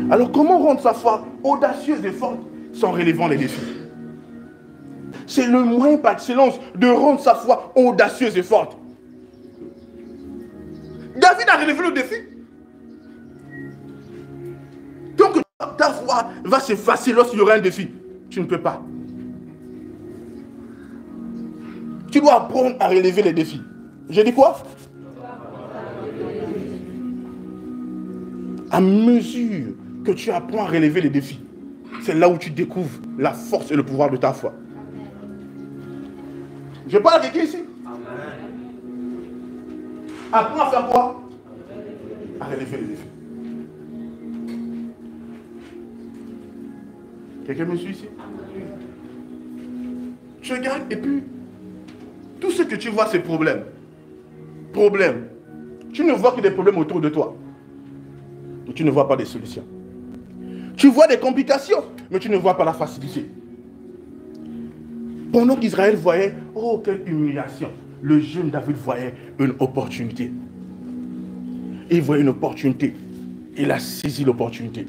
Alors comment rendre sa foi audacieuse et forte sans relevant les défis? C'est le moyen par excellence de rendre sa foi audacieuse et forte. David a relevé le défi. Donc ta foi va s'effacer lorsqu'il y aura un défi. Tu ne peux pas. Tu dois apprendre à relever les défis. J'ai dit quoi? À mesure que tu apprends à relever les défis, c'est là où tu découvres la force et le pouvoir de ta foi. Je parle à quelqu'un ici. Apprends à faire quoi? À relever les défis. Quelqu'un me suit ici? Tu regardes et puis tout ce que tu vois, c'est problème. Problème. Tu ne vois que des problèmes autour de toi. Mais tu ne vois pas des solutions. Tu vois des complications, mais tu ne vois pas la facilité. Pendant qu'Israël voyait, oh quelle humiliation, le jeune David voyait une opportunité. Il voyait une opportunité. Il a saisi l'opportunité.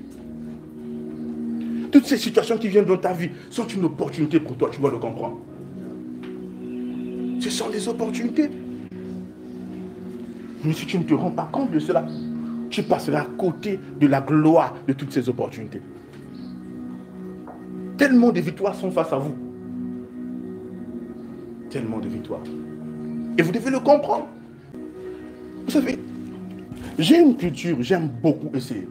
Toutes ces situations qui viennent dans ta vie sont une opportunité pour toi, tu dois le comprendre. Ce sont des opportunités. Mais si tu ne te rends pas compte de cela, tu passeras à côté de la gloire de toutes ces opportunités. Tellement de victoires sont face à vous. Tellement de victoires. Et vous devez le comprendre. Vous savez, j'ai une culture, j'aime beaucoup essayer.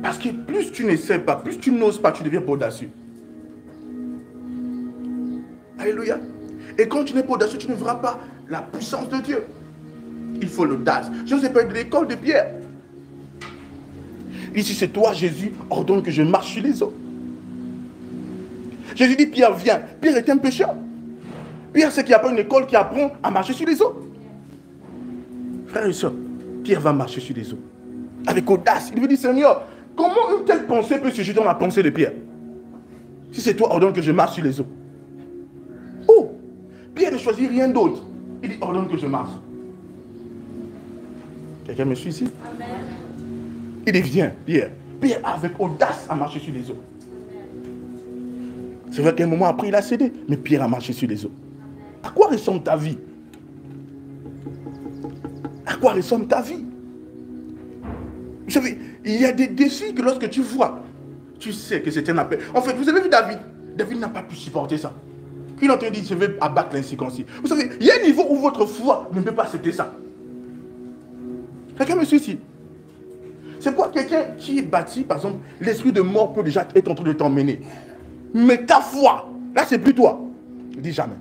Parce que plus tu n'essaies pas, plus tu n'oses pas, tu deviens pas audacieux. Alléluia. Et quand tu n'es pas audacieux, tu ne verras pas la puissance de Dieu. Il faut l'audace. Je vous ai parlé de l'école de Pierre. Ici, c'est toi, Jésus, ordonne que je marche sur les eaux. Jésus dit, Pierre, viens. Pierre est un pécheur. Pierre, c'est qu'il n'y a pas une école qui apprend à marcher sur les eaux. Frères et sœurs, Pierre va marcher sur les eaux. Avec audace. Il lui dit, Seigneur, comment une telle pensée peut se jeter dans la pensée de Pierre? Si c'est toi, ordonne que je marche sur les eaux. Oh, Pierre ne choisit rien d'autre. Il dit, ordonne que je marche. Quelqu'un me suit ici? Amen. Il dit, viens, Pierre. Pierre, avec audace, a marché sur les eaux. C'est vrai qu'à un moment après, il a cédé, mais Pierre a marché sur les eaux. À quoi ressemble ta vie? À quoi ressemble ta vie? Vous savez, il y a des défis que lorsque tu vois, tu sais que c'est un appel. En fait, vous avez vu David? David n'a pas pu supporter ça. Il a dit, je vais abattre l'incirconcis. Vous savez, il y a un niveau où votre foi ne peut pas accepter ça. Quelqu'un me suit ici? C'est quoi quelqu'un qui est bâti, par exemple, l'esprit de mort peut déjà être en train de t'emmener. Mais ta foi, là c'est plus toi. Je dis jamais.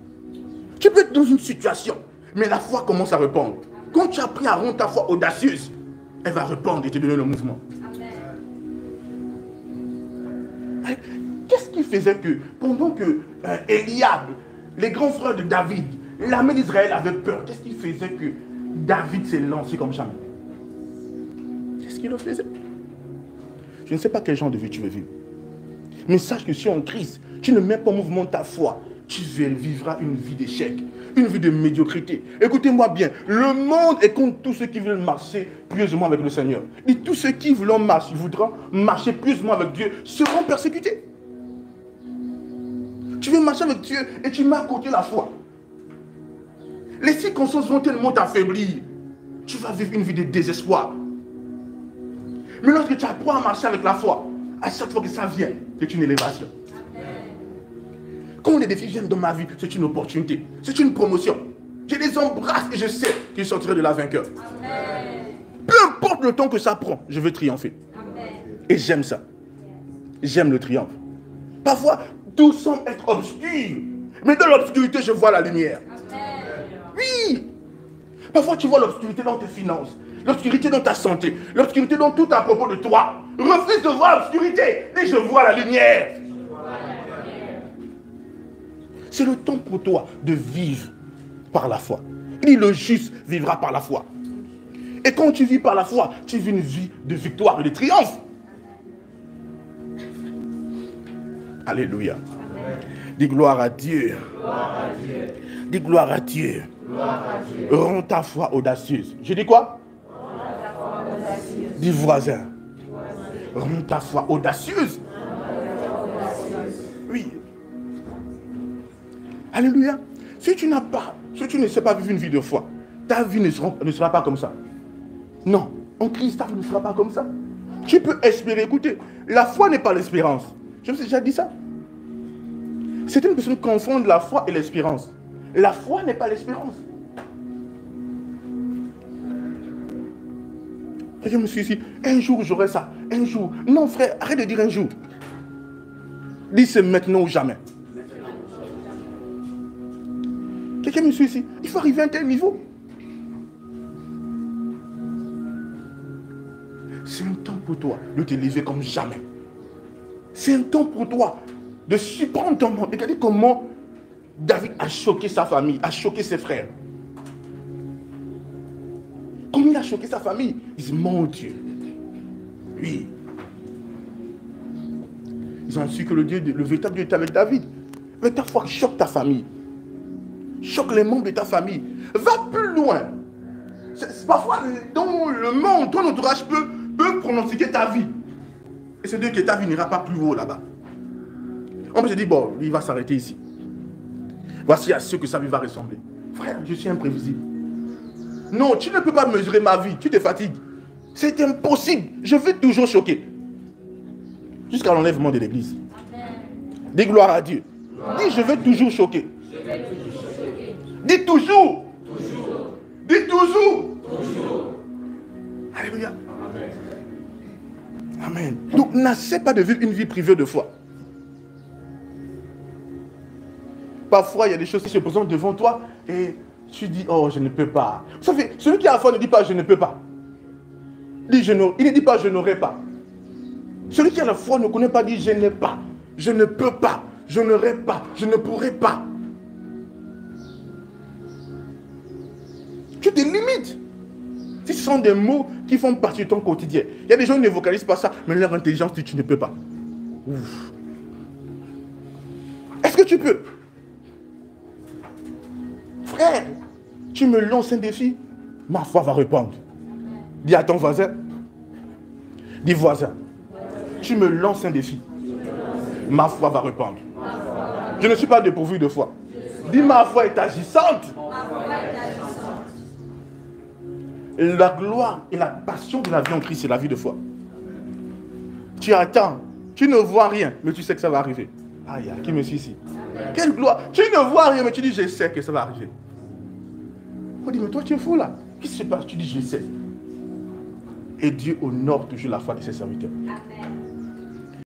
Tu peux être dans une situation, mais la foi commence à répondre. Quand tu as appris à rendre ta foi audacieuse, elle va répondre et te donner le mouvement. Amen. Qu'est-ce qui faisait que, pendant que Eliab, les grands frères de David, l'armée d'Israël avait peur, qu'est-ce qui faisait que David s'est lancé comme jamais? Qu'est-ce qu'il le faisait? Je ne sais pas quel genre de vie tu veux vivre. Mais sache que si en Christ, tu ne mets pas en mouvement ta foi, tu vivras une vie d'échec, une vie de médiocrité. Écoutez-moi bien, le monde est contre tous ceux qui veulent marcher pieusement avec le Seigneur. Et tous ceux qui voudront marcher pieusement avec Dieu seront persécutés. Tu veux marcher avec Dieu et tu mets à côté la foi. Les circonstances vont tellement t'affaiblir. Tu vas vivre une vie de désespoir. Mais lorsque tu apprends à marcher avec la foi, à chaque fois que ça vient, c'est une élévation. Quand les défis viennent dans ma vie, c'est une opportunité, c'est une promotion. Je les embrasse et je sais qu'ils sortiront de là vainqueurs. Peu importe le temps que ça prend, je veux triompher. Amen. Et j'aime ça. J'aime le triomphe. Parfois, tout semble être obscur. Mais dans l'obscurité, je vois la lumière. Amen. Oui. Parfois, tu vois l'obscurité dans tes finances, l'obscurité dans ta santé, l'obscurité dans tout à propos de toi. Refuse de voir l'obscurité et je vois la lumière. C'est le temps pour toi de vivre par la foi. Il dit le juste vivra par la foi. Et quand tu vis par la foi, tu vis une vie de victoire et de triomphe. Alléluia. Amen. Dis gloire à Dieu. Gloire à Dieu. Dis gloire à Dieu. Gloire à Dieu. Rends ta foi audacieuse. Je dis quoi? Dis voisin. Rends ta foi audacieuse. Oui. Alléluia. Si tu ne sais pas vivre une vie de foi, ta vie ne sera pas comme ça. Non, en Christ, ta vie ne sera pas comme ça. Tu peux espérer. Écoutez, la foi n'est pas l'espérance. Je vous ai déjà dit ça. Certaines personnes confondent la foi et l'espérance. La foi n'est pas l'espérance. Et je me suis dit, un jour j'aurai ça, un jour. Non frère, arrête de dire un jour. Dis c'est maintenant ou jamais. Quelqu'un me suit ici. Il faut arriver à un tel niveau. C'est un temps pour toi de te lever comme jamais. C'est un temps pour toi de surprendre ton monde. Regardez comment David a choqué sa famille, a choqué ses frères. Comment il a choqué sa famille? Ils disent, mon Dieu. Oui. Ils ont su que le véritable Dieu est avec David. Mais ta foi choque ta famille. Choque les membres de ta famille. Va plus loin. Parfois, dans le monde, ton entourage peut pronostiquer ta vie. Et c'est dire que ta vie n'ira pas plus haut là-bas. On peut se dire, bon, il va s'arrêter ici. Voici à ce que sa vie va ressembler. Frère, je suis imprévisible. Non, tu ne peux pas mesurer ma vie. Tu te fatigues. C'est impossible. Je vais toujours choquer. Jusqu'à l'enlèvement de l'église. Dis gloire à Dieu. Dis, je vais toujours choquer. Dis toujours. Dis toujours. Alléluia. Amen. Donc, n'essaie pas de vivre une vie privée de foi. Parfois, il y a des choses qui se présentent devant toi et tu dis, oh, je ne peux pas. Vous savez, celui qui a la foi ne dit pas, je ne peux pas. Il ne dit pas, je n'aurai pas. Celui qui a la foi ne connaît pas, dit, je n'ai pas, je ne peux pas, je n'aurai pas, je ne pourrai pas. Tu te limites. Ce sont des mots qui font partie de ton quotidien. Il y a des gens qui ne vocalisent pas ça, mais leur intelligence dit, tu ne peux pas. Ouf. Est-ce que tu peux? Frère, tu me lances un défi, ma foi va répondre. Dis à ton voisin, dis voisin, tu me lances un défi, ma foi va répondre. Je ne suis pas dépourvu de foi. Dis ma foi est agissante. La gloire et la passion de la vie en Christ, c'est la vie de foi. Tu attends, tu ne vois rien, mais tu sais que ça va arriver. Aïe, qui me suit ici? Quelle gloire! Tu ne vois rien, mais tu dis, je sais que ça va arriver. On dit, mais toi, tu es fou là. Qu'est-ce qui se passe? Tu dis, je sais. Et Dieu honore toujours la foi de ses serviteurs. Amen.